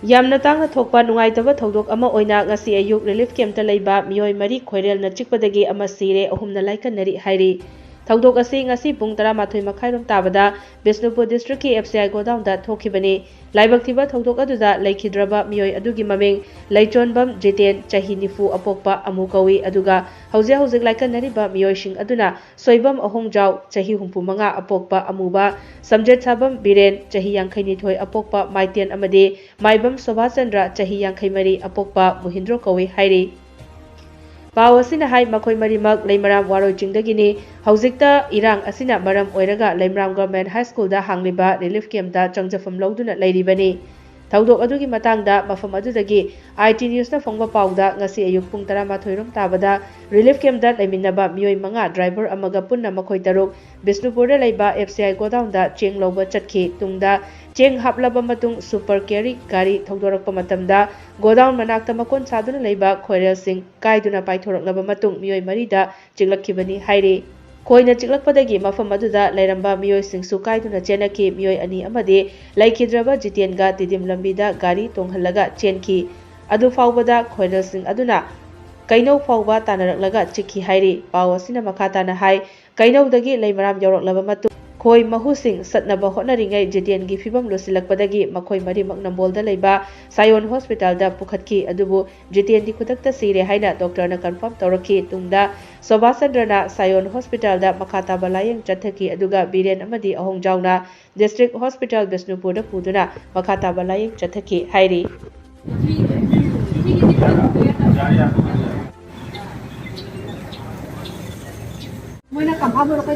ꯌꯥꯝꯅ ꯇꯥꯡꯅ ꯊꯣꯛꯄ ꯅꯨꯡꯉꯥꯏꯇꯕ ꯊꯧꯗꯣꯛ ꯑꯃ ꯑꯣꯏꯅ ꯉꯁꯤ ꯑꯌꯨꯛ ꯔꯤꯂꯤꯐ ꯀꯦꯝꯞꯇ ꯂꯩꯕ ꯃꯤꯑꯣꯏ 3 ꯈꯣꯏꯔꯦꯜꯅ ꯆꯤꯛꯄꯗꯒꯤ ꯑꯃ ꯁꯤꯔꯦ 3ꯅ ꯂꯥꯏꯀꯟꯅꯔꯤ ꯍꯥꯏꯔꯤ꯫ ꯊꯧꯗꯣꯛ ꯑꯁꯤ ꯉꯁꯤ ꯄꯨꯡ 12 ꯃꯈꯥꯏꯔꯣꯝ ꯇꯥꯕꯗ ꯕꯤꯁꯅꯨꯄꯨꯔ ꯗꯤꯁꯇ꯭ꯔꯤꯛꯀꯤ FCI ꯒꯣꯗꯥꯎꯟꯗ ꯊꯣꯛꯈꯤꯕꯅꯤ꯫ ꯂꯥꯏꯕꯛ ꯊꯤꯕ ꯊꯧꯗꯣꯛ ꯑꯗꯨꯗ ꯂꯩꯈꯤꯗ꯭ꯔꯕ ꯃꯤꯑꯣꯏ ꯑꯗꯨꯒꯤ ꯃꯃꯤꯡ ꯂꯩꯆꯣꯟꯕꯝ ꯖꯤꯇꯦꯟ ꯆꯍꯤ 90 ꯑꯄꯣꯛꯄ ꯑꯃꯨ ꯀꯧꯏ ꯑꯗꯨꯒ ꯍꯧꯖꯤꯛ ꯂꯥꯏꯀꯟꯅꯔꯤꯕ ꯃꯤꯑꯣꯏꯁꯤꯡ ꯑꯗꯨꯅ ꯁꯣꯏꯕꯝ ꯑꯍꯣꯡꯖꯥꯎ ꯆꯍꯤ 65 ꯑꯄꯣꯛꯄ ꯑꯃꯨꯕ, ꯁꯝꯖꯦꯠꯁꯥꯕꯝ ꯕꯤꯔꯦꯟ ꯆꯍꯤ 52 ꯑꯄꯣꯛꯄ ꯃꯥꯏꯇꯦꯟ ꯑꯃꯗꯤ ꯃꯥꯏꯕꯝ ꯁꯣꯚꯥꯆꯟꯗ꯭ꯔ ꯆꯍꯤ 53 ꯑꯄꯣꯛꯄ ꯃꯨꯍꯤꯟꯗ꯭ꯔꯣ ꯀꯧꯏ ꯍꯥꯏꯔꯤ꯫ ꯄꯥꯎ ꯑꯁꯤꯅ ꯍꯥꯏ ꯃꯈꯣꯏ ꯃꯔꯤꯃꯛ ꯂꯩꯃꯔꯥꯝ ꯋꯥꯔꯣꯏ ꯆꯤꯡꯗꯒꯤꯅꯤ꯫ ꯍꯧꯖꯤꯛꯇ ꯏꯔꯥꯡ ꯑꯁꯤꯅ ꯃꯔꯝ ꯑꯣꯏꯔꯒ ꯂꯩꯃꯔꯥꯝ ꯒꯚꯔꯟꯃꯦꯟꯠ ꯍꯥꯏ ꯁ꯭ꯀꯨꯜꯗ ꯍꯥꯡꯂꯤꯕ ꯔꯤꯂꯤꯐ ꯀꯦꯝꯞꯇ ꯆꯪꯖꯐꯝ ꯂꯧꯗꯨꯅ ꯂꯩꯔꯤꯕꯅꯤ꯫ ꯊꯧꯗꯣꯛ ꯑꯗꯨꯒꯤ ꯃꯇꯥꯡꯗ ꯃꯐꯝ ꯑꯗꯨꯗꯒꯤ IT ꯅ꯭ꯌꯨꯁꯅ ꯐꯣꯡꯕ ꯄꯥꯎꯗ ꯉꯁꯤ ꯑꯌꯨꯛ ꯄꯨꯡ 12 ꯇꯥꯕꯗ ꯔꯤꯂꯤꯐ ꯀꯦꯝꯞꯇ ꯂꯩꯃꯤꯟꯅꯕ ꯃꯤꯑꯣꯏ 5 ꯗ꯭ꯔꯥꯏꯚꯔ ꯑꯃꯒ ꯄꯨꯟꯅ ꯃꯈꯣꯏ 3 ꯕꯤꯁꯅꯨꯄꯨꯔꯗ ꯂꯩꯕ FCI ꯒꯣꯗꯥꯎꯟꯗ ꯆꯦꯡ ꯂꯧꯕ ꯆꯠꯈꯤ꯫ ꯇꯨꯡꯗ ꯆꯦꯡ ꯍꯥꯞꯂꯕ ꯃꯇꯨꯡ ꯁꯨꯄꯔ ꯀꯦꯔꯤ ꯒꯥꯔꯤ ꯊꯧꯗꯣꯔꯛꯄ ꯃꯇꯝꯗ ꯒꯣꯗꯥꯎꯟ ꯃꯅꯥꯛꯇ ꯃꯀꯣꯟ ꯁꯥꯗꯨꯅ ꯂꯩꯕ ꯈꯣꯏꯔꯦꯜꯁꯤꯡ ꯀꯥꯏꯗꯨꯅ ꯄꯥꯏꯊꯣꯔꯛꯂꯕ ꯃꯇꯨꯡ ꯃꯤꯑꯣꯏ 4ꯗ ꯆꯤꯛꯂꯛꯈꯤꯕꯅꯤ ꯍꯥꯏꯔꯤ꯫ ꯈꯣꯏꯅ ꯆꯤꯛꯂꯛꯄꯗꯒꯤ ꯃꯐꯝ ꯑꯗꯨꯗ ꯂꯩꯔꯝꯕ ꯃꯤꯑꯣꯏꯁꯤꯡꯁꯨ ꯀꯥꯏꯗꯨꯅ ꯆꯦꯟꯅꯈꯤ꯫ ꯃꯤꯑꯣꯏ 2 ꯑꯃꯗꯤ ꯂꯩꯈꯤꯗ꯭ꯔꯕ ꯖꯤꯇꯦꯟꯒ ꯇꯤꯗꯤꯝ ꯂꯝꯕꯤꯗ ꯒꯥꯔꯤ ꯇꯣꯡꯍꯜꯂꯒ ꯆꯦꯟꯈꯤ꯫ ꯑꯗꯨ ꯐꯥꯎꯕꯗ ꯈꯣꯏꯔꯦꯜꯁꯤꯡ ꯑꯗꯨꯅ ꯀꯩꯅꯧ ꯐꯥꯎꯕ ꯇꯥꯟꯅꯔꯛꯂꯒ ꯆꯤꯛꯈꯤ ꯍꯥꯏꯔꯤ꯫ ꯄꯥꯎ ꯑꯁꯤꯅ ꯃꯈꯥ ꯇꯥꯅ ꯍꯥꯏ ꯀꯩꯅꯧꯗꯒꯤ ꯂꯩꯃꯔꯥꯝ ꯌꯧꯔꯛꯂꯕ ꯃꯇꯨꯡ ꯈꯣꯏ ꯃꯍꯨꯁꯤꯡ ꯆꯠꯅꯕ ꯍꯣꯠꯅꯔꯤꯉꯩ ꯖꯤꯇꯦꯟꯒꯤ ꯐꯤꯚꯝ ꯂꯨꯁꯤꯜꯂꯛꯄꯗꯒꯤ ꯃꯈꯣꯏ ꯃꯔꯤꯃꯛ ꯅꯝꯕꯣꯜꯗ ꯂꯩꯕ ꯁꯥꯌꯣꯟ ꯍꯣꯁꯄꯤꯇꯥꯜꯗ ꯄꯨꯈꯠꯈꯤ꯫ ꯑꯗꯨꯕꯨ ꯖꯤꯇꯦꯟꯗꯤ ꯈꯨꯗꯛꯇ ꯁꯤꯔꯦ ꯍꯥꯏꯅ ꯗꯣꯛꯇꯔꯅ ꯀꯟꯐꯥꯔꯝ ꯇꯧꯔꯛꯈꯤ꯫ ꯇꯨꯡꯗ ꯁꯣꯚꯥꯆꯟꯗ꯭ꯔꯅ ꯁꯥꯌꯣꯟ ꯍꯣꯁꯄꯤꯇꯥꯜꯗ ꯃꯈꯥ ꯇꯥꯕ ꯂꯥꯌꯦꯡ ꯆꯠꯊꯈꯤ ꯑꯗꯨꯒ ꯕꯤꯔꯦꯟ ꯑꯃꯗꯤ ꯑꯍꯣꯡꯖꯥꯎꯅ ꯗꯤꯁꯇ꯭ꯔꯤꯛ ꯍꯣꯁꯄꯤꯇꯥꯜ ꯕꯤꯁꯅꯨꯄꯨꯔꯗ ꯄꯨꯗꯨꯅ ꯃꯈꯥ ꯇꯥꯕ ꯂꯥꯌꯦꯡ ꯆꯠꯊꯈꯤ ꯍꯥꯏꯔꯤ꯫ Muna kampamo ko